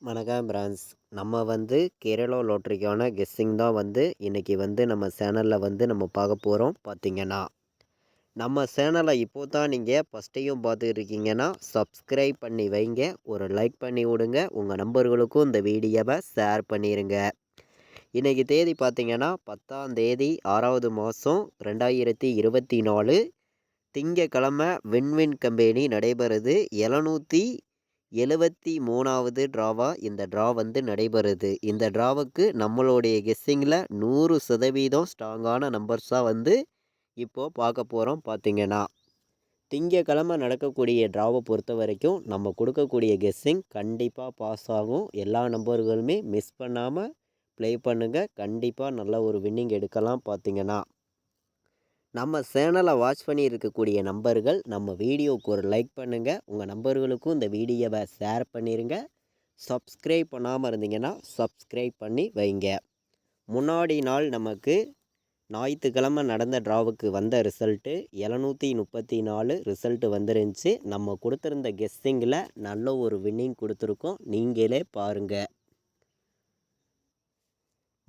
வணக்கம் பிரான்ஸ். நம்ம கேரளா லாட்டரிக்கான கெஸ்ஸிங் தான் இன்றைக்கி நம்ம சேனலில் நம்ம பார்க்க போகிறோம். பார்த்தீங்கன்னா நம்ம சேனலை இப்போ தான் நீங்கள் ஃபஸ்ட்டையும் பார்த்துருக்கீங்கன்னா சப்ஸ்கிரைப் பண்ணி வைங்க, ஒரு லைக் பண்ணி விடுங்க, உங்கள் நம்பர்களுக்கும் இந்த வீடியோவை ஷேர் பண்ணிடுங்க. இன்றைக்கி தேதி பார்த்தீங்கன்னா 10ஆம் தேதி 6வது மாதம் 2024 திங்கக்கிழமை. வின்வின் கம்பெனி நடைபெறுது. 773வது ட்ராவாக இந்த ட்ரா நடைபெறுது. இந்த ட்ராவுக்கு நம்மளுடைய கெஸ்ஸிங்கில் 100% ஸ்ட்ராங்கான நம்பர்ஸாக இப்போது பார்க்க போகிறோம். பார்த்திங்கன்னா திங்கக்கிழமை நடக்கக்கூடிய ட்ராவை பொறுத்த வரைக்கும் நம்ம கொடுக்கக்கூடிய கெஸ்ஸிங் கண்டிப்பாக பாஸ் ஆகும். எல்லா நம்பர்களுமே மிஸ் பண்ணாமல் ப்ளே பண்ணுங்கள். கண்டிப்பாக நல்ல ஒரு வின்னிங் எடுக்கலாம். பார்த்திங்கன்னா நம்ம சேனலை வாட்ச் பண்ணி இருக்கக்கூடிய நம்பர்கள் நம்ம வீடியோவுக்கு ஒரு லைக் பண்ணுங்கள், உங்கள் நம்பர்களுக்கும் இந்த வீடியோவை ஷேர் பண்ணிடுங்க. சப்ஸ்கிரைப் பண்ணாமல் இருந்தீங்கன்னா சப்ஸ்கிரைப் பண்ணி வைங்க. முன்னாடி நாள் நமக்கு ஞாயிற்றுக்கிழமை நடந்த ட்ராவுக்கு வந்த ரிசல்ட்டு 734 ரிசல்ட்டு வந்துருந்துச்சு. நம்ம கொடுத்துருந்த கெஸ்ஸிங்கில் நல்ல ஒரு வின்னிங் கொடுத்துருக்கோம். நீங்களே பாருங்கள்.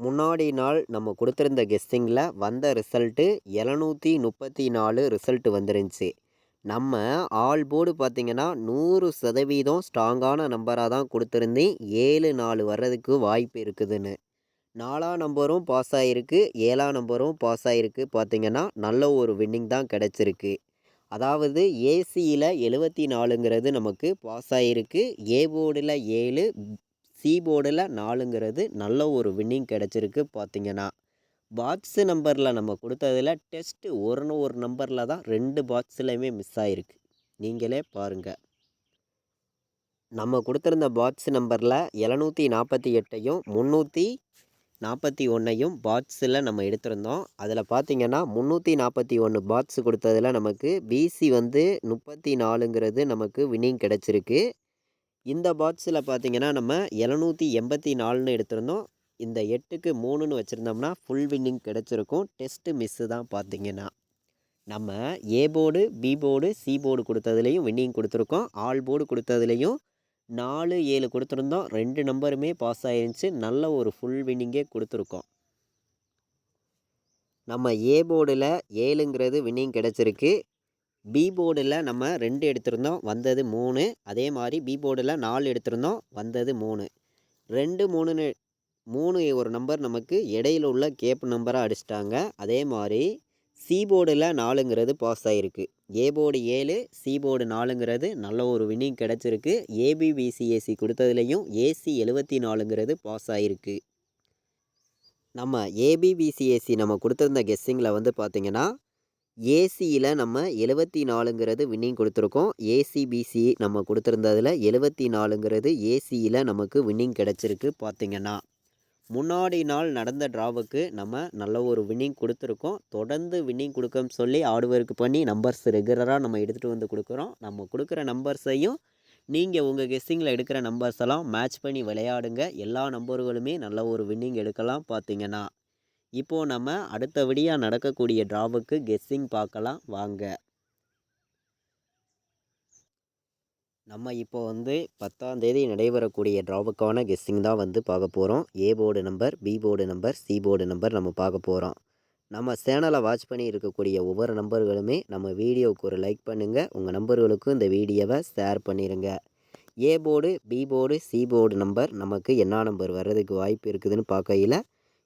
முன்னாடி நாள் நம்ம கொடுத்துருந்த கெஸ்ஸிங்கில் வந்த ரிசல்ட்டு 734 ரிசல்ட்டு வந்துருந்துச்சு. நம்ம ஆல் போர்டு பார்த்திங்கன்னா 100% ஸ்ட்ராங்கான நம்பராக தான் கொடுத்துருந்தேன். 7-4 வர்றதுக்கு வாய்ப்பு இருக்குதுன்னு. 4ஆம் நம்பரும் பாஸ் ஆகிருக்கு, 7ஆம் நம்பரும் பாஸ் ஆகிருக்கு. பார்த்திங்கன்னா நல்ல ஒரு வின்னிங் தான் கிடச்சிருக்கு. அதாவது ஏசியில் 74ங்கிறது நமக்கு பாஸ் ஆகிருக்கு. ஏ போர்டில் 7, சி போர்டில் 4ங்கிறது நல்ல ஒரு வின்னிங் கிடச்சிருக்கு. பார்த்திங்கன்னா பாக்ஸு நம்பரில் நம்ம கொடுத்ததில் டெஸ்ட்டு ஒரு நம்பரில் தான் 2 பாக்ஸ்லையுமே மிஸ் ஆகிருக்கு. நீங்களே பாருங்கள். நம்ம கொடுத்துருந்த பாக்ஸ் நம்பரில் 748ஐயும் 341ஐயும் பாக்ஸில் நம்ம எடுத்திருந்தோம். அதில் பார்த்திங்கன்னா 341 பாக்ஸ் கொடுத்ததில் நமக்கு பிசி 34ங்கிறது நமக்கு வின்னிங் கிடச்சிருக்கு. இந்த பாக்ஸில் பார்த்திங்கன்னா நம்ம 784ன்னு எடுத்திருந்தோம். இந்த 8க்கு 3ன்னு வச்சுருந்தோம்னா ஃபுல் வின்னிங் கிடச்சிருக்கும். டெஸ்ட்டு மிஸ்ஸு தான். பார்த்திங்கன்னா நம்ம A board, B board, C board கொடுத்ததுலேயும் வின்னிங் கொடுத்துருக்கோம். ஆல் போர்டு கொடுத்ததுலேயும் 4, 7 கொடுத்துருந்தோம். 2 நம்பருமே பாஸ் ஆகிருந்துச்சு. நல்ல ஒரு ஃபுல் வின்னிங்கே கொடுத்துருக்கோம். நம்ம ஏ போர்டில் 7ங்கிறது வின்னிங் கிடச்சிருக்கு. பி போர்டில் நம்ம 2 எடுத்திருந்தோம், வந்தது 3. அதே மாதிரி பி போர்டில் 4 எடுத்திருந்தோம், வந்தது 3. 2, 3ன்னு 3 ஒரு நம்பர் நமக்கு இடையில உள்ள கேப் நம்பராக அடிச்சிட்டாங்க. அதே மாதிரி சி போர்டில் 4ங்கிறது பாஸ் ஆகிருக்கு. ஏ போர்டு 7, சி போர்டு 4ங்கிறது நல்ல ஒரு வின்னிங் கிடச்சிருக்கு. ஏபிபிசிஏசி கொடுத்ததுலேயும் ஏசி 74ங்கிறது பாஸ் ஆகிருக்கு. நம்ம ஏபிபிசிஏசி நம்ம கொடுத்துருந்த கெஸ்ஸிங்கில் பார்த்திங்கன்னா ஏசியில் நம்ம 74ங்கிறது வின்னிங் கொடுத்துருக்கோம். ஏசிபிசி நம்ம கொடுத்துருந்ததில் 74ங்கிறது ஏசியில் நமக்கு வின்னிங் கிடச்சிருக்கு. பார்த்திங்கன்னா முன்னாடி நாள் நடந்த ட்ராவுக்கு நம்ம நல்ல ஒரு வின்னிங் கொடுத்துருக்கோம். தொடர்ந்து வின்னிங் கொடுக்கன்னு சொல்லி ஹார்ட் ஒர்க் பண்ணி நம்பர்ஸ் ரெகுலராக நம்ம எடுத்துகிட்டு கொடுக்குறோம். நம்ம கொடுக்குற நம்பர்ஸையும் நீங்கள் உங்கள் கெஸ்ஸிங்கில் எடுக்கிற நம்பர்ஸ் எல்லாம் மேட்ச் பண்ணி விளையாடுங்க. எல்லா நம்பர்களுமே நல்ல ஒரு வின்னிங் எடுக்கலாம். பார்த்திங்கன்னா இப்போது நம்ம அடுத்தபடியாக நடக்கக்கூடிய ட்ராவுக்கு கெஸ்ஸிங் பார்க்கலாம் வாங்க. நம்ம இப்போ 10ஆம் தேதி நடைபெறக்கூடிய ட்ராவுக்கான கெஸ்ஸிங் தான் பார்க்க போகிறோம். A board number, B board number, C board number நம்ம பார்க்க போகிறோம். நம்ம சேனலை வாட்ச் பண்ணி இருக்கக்கூடிய ஒவ்வொரு நம்பர்களுமே நம்ம வீடியோவுக்கு ஒரு லைக் பண்ணுங்கள், உங்கள் நம்பர்களுக்கும் இந்த வீடியோவை ஷேர் பண்ணிடுங்க. A board, B board, C board number நமக்கு என்ன நம்பர் வர்றதுக்கு வாய்ப்பு இருக்குதுன்னு பார்க்கையில்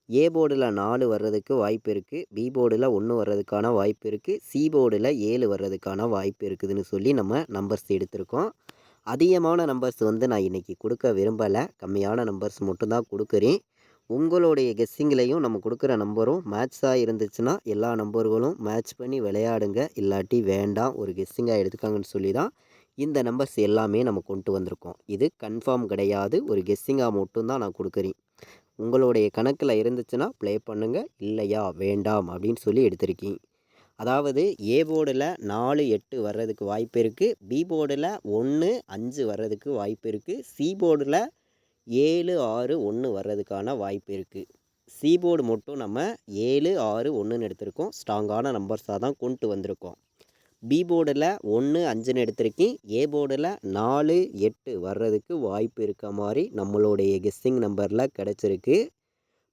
ஏ போர்டில் 4 வர்றதுக்கு வாய்ப்பு இருக்குது, பி போர்டில் 1 வர்றதுக்கான வாய்ப்பு இருக்குது, சி போர்டில் 7 வர்றதுக்கான வாய்ப்பு இருக்குதுன்னு சொல்லி நம்ம நம்பர்ஸ் எடுத்திருக்கோம். அதிகமான நம்பர்ஸ் நான் இன்றைக்கி கொடுக்க விரும்பலை, கம்மியான நம்பர்ஸ் மட்டும்தான் கொடுக்குறேன். உங்களுடைய கெஸ்ஸிங்லேயும் நம்ம கொடுக்குற நம்பரும் மேட்ச்சாக இருந்துச்சுன்னா எல்லா நம்பர்களும் மேட்ச் பண்ணி விளையாடுங்க. இல்லாட்டி வேண்டாம், ஒரு கெஸ்ஸிங்காக எடுத்துக்காங்கன்னு சொல்லி தான் இந்த நம்பர்ஸ் எல்லாமே நம்ம கொண்டு வந்திருக்கோம். இது கன்ஃபார்ம் கிடையாது, ஒரு கெஸ்ஸிங்காக மட்டும்தான் நான் கொடுக்குறேன். உங்களுடைய கணக்கில் இருந்துச்சுன்னா ப்ளே பண்ணுங்கள், இல்லையா வேண்டாம் அப்படின்னு சொல்லி எடுத்திருக்கீங்க. அதாவது ஏ போர்டில் 4, 8 வர்றதுக்கு வாய்ப்பு இருக்குது, பி போர்டில் 1, 5 வர்றதுக்கு வாய்ப்பு இருக்குது, சி போர்டில் 7, 6, 1 வர்றதுக்கான வாய்ப்பு இருக்குது. சி போர்டு மட்டும் நம்ம 7, 6, 1ன்னு எடுத்திருக்கோம். ஸ்ட்ராங்கான நம்பர்ஸாக தான் கொண்டு வந்திருக்கோம். பி போர்டில் 1 5ன்னு எடுத்திருக்கேன். ஏ போர்டில் 4 8 வர்றதுக்கு வாய்ப்பு இருக்க மாதிரி நம்மளுடைய கெஸ்ஸிங் நம்பரில் கிடச்சிருக்கு.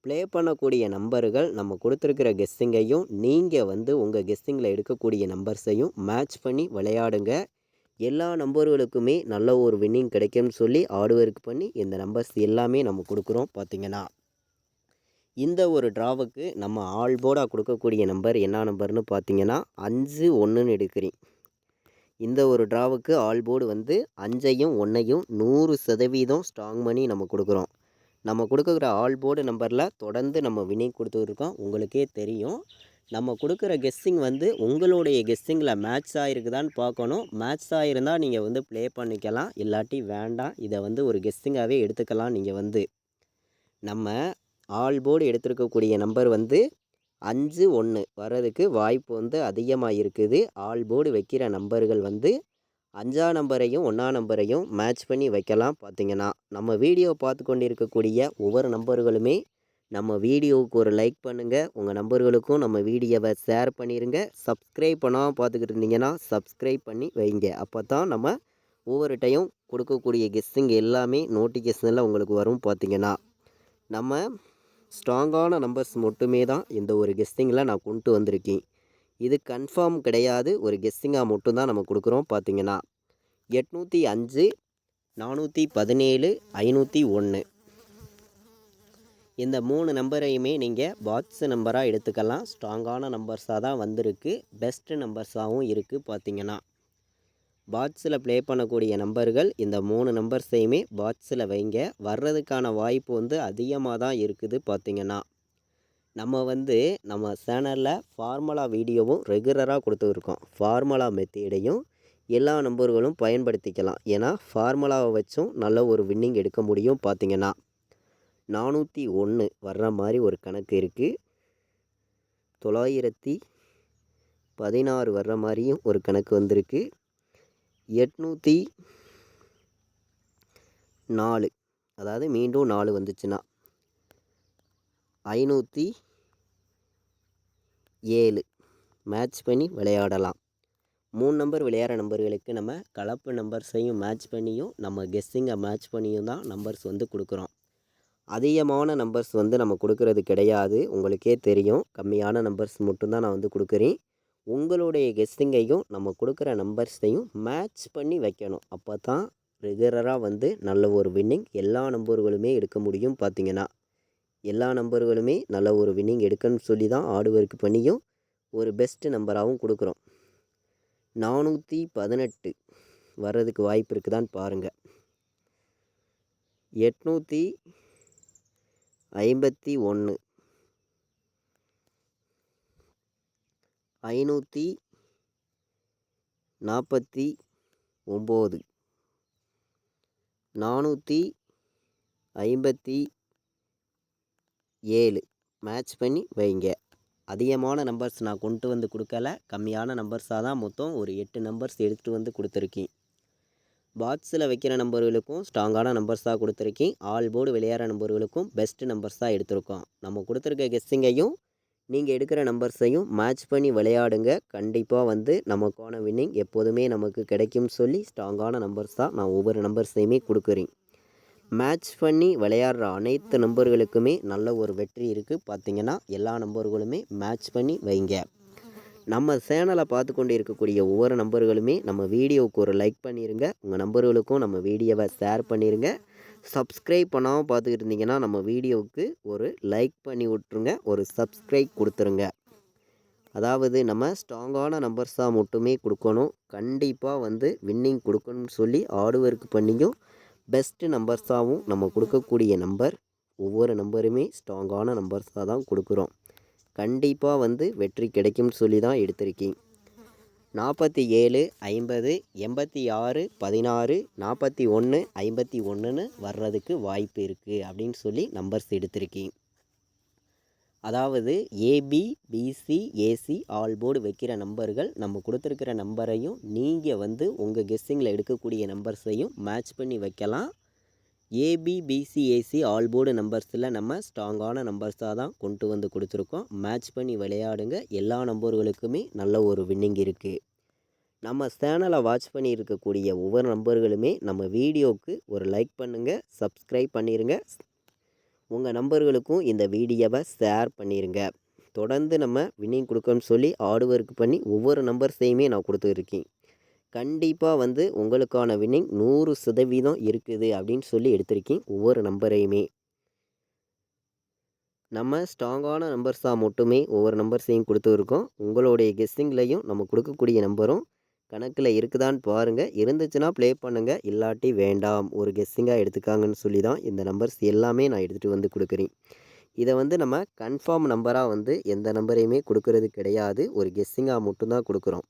ப்ளே பண்ணக்கூடிய நம்பர்கள் நம்ம கொடுத்துருக்கிற கெஸ்ஸிங்கையும் நீங்கள் வந்து உங்கள் கெஸ்ஸிங்கில் எடுக்கக்கூடிய நம்பர்ஸையும் மேட்ச் பண்ணி விளையாடுங்க. எல்லா நம்பர்களுக்குமே நல்ல ஒரு வின்னிங் கிடைக்கும்னு சொல்லி ஹார்ட் ஒர்க் பண்ணி இந்த நம்பர்ஸ் எல்லாமே நம்ம கொடுக்குறோம். பார்த்திங்கன்னா இந்த ஒரு ட்ராவுக்கு நம்ம ஆல் போர்டாக கொடுக்கக்கூடிய நம்பர் என்ன நம்பர்னு பார்த்தீங்கன்னா 5 1ன்னு எடுக்கிறேன். இந்த ஒரு ட்ராவுக்கு ஆல் போர்டு வந்து 5ஐயும் 1ஐயும் 100% ஸ்ட்ராங் பண்ணி நம்ம கொடுக்குறோம். நம்ம கொடுக்குற ஆல் போர்டு நம்பரில் தொடர்ந்து நம்ம வின்னிங் கொடுத்துருக்கோம். உங்களுக்கே தெரியும். நம்ம கொடுக்குற கெஸ்ஸிங் வந்து உங்களுடைய கெஸ்ஸிங்கில் மேட்ச் ஆகிருக்குதான்னு பார்க்கணும். மேட்ச் ஆகிருந்தால் நீங்கள் வந்து ப்ளே பண்ணிக்கலாம், இல்லாட்டி வேண்டாம். இதை வந்து ஒரு கெஸ்ஸிங்காகவே எடுத்துக்கலாம். நீங்கள் வந்து நம்ம ஆல் போர்டு எடுத்துருக்கக்கூடிய நம்பர் வந்து 5 1 வர்றதுக்கு வாய்ப்பு வந்து அதிகமாக இருக்குது. ஆல் போர்டு வைக்கிற நம்பர்கள் வந்து 5ஆம் நம்பரையும் 1ஆம் நம்பரையும் மேட்ச் பண்ணி வைக்கலாம். பார்த்திங்கன்னா நம்ம வீடியோ பார்த்து கொண்டு இருக்கக்கூடிய ஒவ்வொரு நம்பர்களுமே நம்ம வீடியோவுக்கு ஒரு லைக் பண்ணுங்கள். உங்கள் நம்பர்களுக்கும் நம்ம வீடியோவை ஷேர் பண்ணிடுங்க. சப்ஸ்கிரைப் பண்ணாமல் பார்த்துக்கிட்டு இருந்தீங்கன்னா சப்ஸ்கிரைப் பண்ணி வைங்க. அப்போ தான் நம்ம ஒவ்வொரு டைம் கொடுக்கக்கூடிய கெஸ்ஸிங் எல்லாமே நோட்டிஃபிகேஷனில் உங்களுக்கு வரும். பார்த்திங்கன்னா நம்ம ஸ்ட்ராங்கான நம்பர்ஸ் மட்டுமே தான் இந்த ஒரு கெஸ்ஸிங்கில் நான் கொண்டு வந்திருக்கேன். இது கன்ஃபார்ம் கிடையாது, ஒரு கெஸ்ஸிங்காக மட்டும்தான் நம்ம கொடுக்குறோம். பார்த்திங்கன்னா 805 417 501 இந்த 3 நம்பரையுமே நீங்கள் பாக்ஸ் நம்பராக எடுத்துக்கலாம். ஸ்ட்ராங்கான நம்பர்ஸாக தான் வந்திருக்கு, பெஸ்ட்டு நம்பர்ஸாகவும் இருக்குது. பார்த்திங்கன்னா பாக்ஸில் ப்ளே பண்ணக்கூடிய நம்பர்கள் இந்த 3 நம்பர்ஸையுமே பாக்ஸில் வைங்க. வர்றதுக்கான வாய்ப்பு வந்து அதிகமாக தான் இருக்குது. பார்த்திங்கன்னா நம்ம வந்து நம்ம சேனலில் ஃபார்முலா வீடியோவும் ரெகுலராக கொடுத்துருக்கோம். ஃபார்முலா மெத்தேடையும் எல்லா நம்பர்களும் பயன்படுத்திக்கலாம். ஏன்னா ஃபார்முலாவை வச்சும் நல்ல ஒரு வின்னிங் எடுக்க முடியும். பார்த்திங்கன்னா 401 வர்ற மாதிரி ஒரு கணக்கு இருக்குது. 916 வர்ற மாதிரியும் ஒரு கணக்கு வந்திருக்கு. 804 அதாவது மீண்டும் 4 வந்துச்சுன்னா 507 மேட்ச் பண்ணி விளையாடலாம். 3 நம்பர் விளையாடுற நம்பர்களுக்கு நம்ம கலப்பு நம்பர்ஸையும் மேட்ச் பண்ணியும் நம்ம கெஸ்ஸிங்கை மேட்ச் பண்ணியும் தான் நம்பர்ஸ் வந்து கொடுக்குறோம். அதிகமான நம்பர்ஸ் வந்து நம்ம கொடுக்கறது கிடையாது. உங்களுக்கே தெரியும், கம்மியான நம்பர்ஸ் மட்டும்தான் நான் வந்து கொடுக்குறேன். உங்களுடைய கெஸ்ஸிங்கையும் நம்ம கொடுக்குற நம்பர்ஸையும் மேட்ச் பண்ணி வைக்கணும். அப்போ தான் ரெகுலராக வந்து நல்ல ஒரு வின்னிங் எல்லா நம்பர்களுமே எடுக்க முடியும். பார்த்திங்கன்னா எல்லா நம்பர்களுமே நல்ல ஒரு வின்னிங் எடுக்கணும்னு சொல்லி தான் ஹார்ட் ஒர்க் பண்ணியும் ஒரு பெஸ்ட்டு நம்பராகவும் கொடுக்குறோம். 418 வர்றதுக்கு வாய்ப்பு இருக்குதான்னு பாருங்கள். 851 549 457 மேட்ச் பண்ணி வைங்க. அதிகமான நம்பர்ஸ் நான் கொண்டு வந்து கொடுக்கல, கம்மியான நம்பர்ஸாக தான் மொத்தம் ஒரு 8 நம்பர்ஸ் எடுத்துகிட்டு வந்து கொடுத்துருக்கேன். பாக்ஸில் வைக்கிற நம்பர்களுக்கும் ஸ்ட்ராங்கான நம்பர்ஸாக கொடுத்துருக்கேன். ஆல் போர்டு விளையாடுற நம்பர்களுக்கும் பெஸ்ட்டு நம்பர்ஸாக எடுத்திருக்கோம். நம்ம கொடுத்துருக்க கெஸ்ஸிங்கையும் நீங்கள் எடுக்கிற நம்பர்ஸையும் மேட்ச் பண்ணி விளையாடுங்க. கண்டிப்பாக வந்து நமக்கான வின்னிங் எப்போதுமே நமக்கு கிடைக்கும்னு சொல்லி ஸ்ட்ராங்கான நம்பர்ஸாக நான் ஒவ்வொரு நம்பர்ஸையுமே கொடுக்குறேன். மேட்ச் பண்ணி விளையாடுற அனைத்து நம்பர்களுக்குமே நல்ல ஒரு வெற்றி இருக்குது. பார்த்திங்கன்னா எல்லா நம்பர்களுமே மேட்ச் பண்ணி வைங்க. நம்ம சேனலை பார்த்து கொண்டு இருக்கக்கூடிய ஒவ்வொரு நம்பர்களுமே நம்ம வீடியோவுக்கு ஒரு லைக் பண்ணிடுங்க. உங்கள் நம்பர்களுக்கும் நம்ம வீடியோவை ஷேர் பண்ணிடுங்க. சப்ஸ்கிரைப் பண்ணாமல் பார்த்துக்கிட்டு இருந்தீங்கன்னா நம்ம வீடியோவுக்கு ஒரு லைக் பண்ணி விட்ருங்க, ஒரு சப்ஸ்கிரைப் கொடுத்துருங்க. அதாவது நம்ம ஸ்ட்ராங்கான நம்பர்ஸாக மட்டுமே கொடுக்கணும். கண்டிப்பாக வந்து வின்னிங் கொடுக்கணும்னு சொல்லி ஹார்ட் ஒர்க் பண்ணியும் பெஸ்ட்டு நம்பர்ஸாகவும் நம்ம கொடுக்கக்கூடிய நம்பர் ஒவ்வொரு நம்பருமே ஸ்ட்ராங்கான நம்பர்ஸாக தான் கொடுக்குறோம். கண்டிப்பாக வந்து வெற்றி கிடைக்கும்னு சொல்லி தான் எடுத்திருக்கேன். 47 50 86 16 41 51ன்னு வர்றதுக்கு வாய்ப்பு இருக்குது அப்படின்னு சொல்லி நம்பர்ஸ் எடுத்திருக்கேன். அதாவது AB BC AC all board வைக்கிற நம்பர்கள் நம்ம கொடுத்துருக்கிற நம்பரையும் நீங்கள் வந்து உங்கள் கெஸ்ஸிங்கில் எடுக்கக்கூடிய நம்பர்ஸையும் மேட்ச் பண்ணி வைக்கலாம். AB BC AC all board நம்பர்ஸில் நம்ம ஸ்ட்ராங்கான நம்பர்ஸாக தான் கொண்டு வந்து கொடுத்துருக்கோம். மேட்ச் பண்ணி விளையாடுங்க. எல்லா நம்பர்களுக்குமே நல்ல ஒரு வின்னிங் இருக்குது. நம்ம சேனலை வாட்ச் பண்ணி இருக்கக்கூடிய ஒவ்வொரு நம்பர்களுமே நம்ம வீடியோவுக்கு ஒரு லைக் பண்ணுங்கள், சப்ஸ்கிரைப் பண்ணிடுங்க. உங்கள் நம்பர்களுக்கும் இந்த வீடியோவை ஷேர் பண்ணிடுங்க. தொடர்ந்து நம்ம வின்னிங் கொடுக்கணும்னு சொல்லி ஹார்ட் ஒர்க் பண்ணி ஒவ்வொரு நம்பர்ஸையுமே நான் கொடுத்துருக்கேன். கண்டிப்பாக வந்து உங்களுக்கான வின்னிங் 100% இருக்குது அப்படின்னு சொல்லி எடுத்திருக்கேன். ஒவ்வொரு நம்பரையுமே நம்ம ஸ்ட்ராங்கான நம்பர்ஸாக மட்டுமே ஒவ்வொரு நம்பர்ஸையும் கொடுத்துருக்கோம். உங்களுடைய கெஸ்ஸிங்லையும் நம்ம கொடுக்கக்கூடிய நம்பரும் கணக்கில் இருக்குதான்னு பாருங்கள். இருந்துச்சுன்னா ப்ளே பண்ணுங்கள், இல்லாட்டி வேண்டாம், ஒரு கெஸ்ஸிங்காக எடுத்துக்காங்கன்னு சொல்லி தான் இந்த நம்பர்ஸ் எல்லாமே நான் எடுத்துகிட்டு வந்து கொடுக்குறேன். இதை வந்து நம்ம கன்ஃபார்ம் நம்பராக வந்து எந்த நம்பரையுமே கொடுக்கறது கிடையாது. ஒரு கெஸ்ஸிங்காக மட்டும்தான் கொடுக்குறோம்.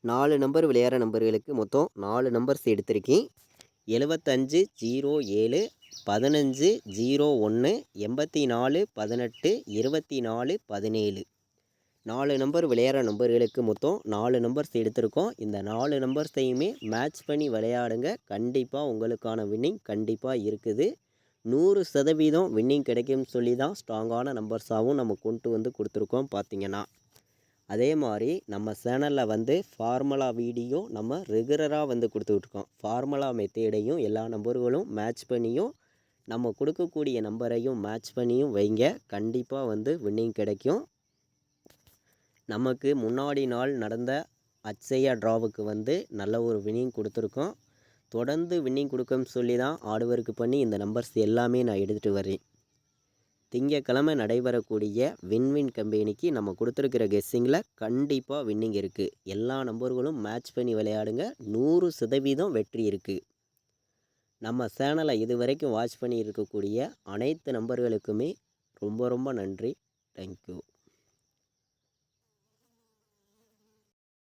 4 நம்பர் விளையாடுற நம்பர்களுக்கு மொத்தம் 4 நம்பர்ஸ் எடுத்திருக்கேன். 75 07 15 01 84 18 24 17. 4 நம்பர் விளையாடுற நம்பர்களுக்கு மொத்தம் 4 நம்பர்ஸ் எடுத்திருக்கோம். இந்த 4 நம்பர்ஸையுமே மேட்ச் பண்ணி விளையாடுங்க. கண்டிப்பாக உங்களுக்கான வின்னிங் கண்டிப்பாக இருக்குது. 100% வின்னிங் கிடைக்கும்னு சொல்லி தான் ஸ்ட்ராங்கான நம்பர்ஸாகவும் நம்ம கொண்டு வந்து கொடுத்துருக்கோம். பார்த்திங்கன்னா அதே மாதிரி நம்ம சேனலில் வந்து ஃபார்முலா வீடியோ நம்ம ரெகுலராக வந்து கொடுத்துட்ருக்கோம். ஃபார்முலா மெத்தேடையும் எல்லா நம்பர்களும் மேட்ச் பண்ணியும் நம்ம கொடுக்கக்கூடிய நம்பரையும் மேட்ச் பண்ணியும் வைங்க. கண்டிப்பாக வந்து வின்னிங் கிடைக்கும். நமக்கு முன்னாடி நாள் நடந்த அட்சயா ட்ராவுக்கு வந்து நல்ல ஒரு வின்னிங் கொடுத்துருக்கோம். தொடர்ந்து வின்னிங் கொடுக்கணும்னு சொல்லி தான் ஹார்ட் ஒர்க் பண்ணி இந்த நம்பர்ஸ் எல்லாமே நான் எடுத்துகிட்டு வரேன். திங்கக்கிழமை நடைபெறக்கூடிய வின்வின் கம்பெனிக்கு நம்ம கொடுத்துருக்கிற கெஸ்ஸிங்கில் கண்டிப்பாக வின்னிங் இருக்குது. எல்லா நம்பர்களும் மேட்ச் பண்ணி விளையாடுங்க. 100% வெற்றி இருக்குது. நம்ம சேனலை இது வரைக்கும் வாட்ச் பண்ணி இருக்கக்கூடிய அனைத்து நம்பர்களுக்குமே ரொம்ப ரொம்ப நன்றி. தேங்க்யூ.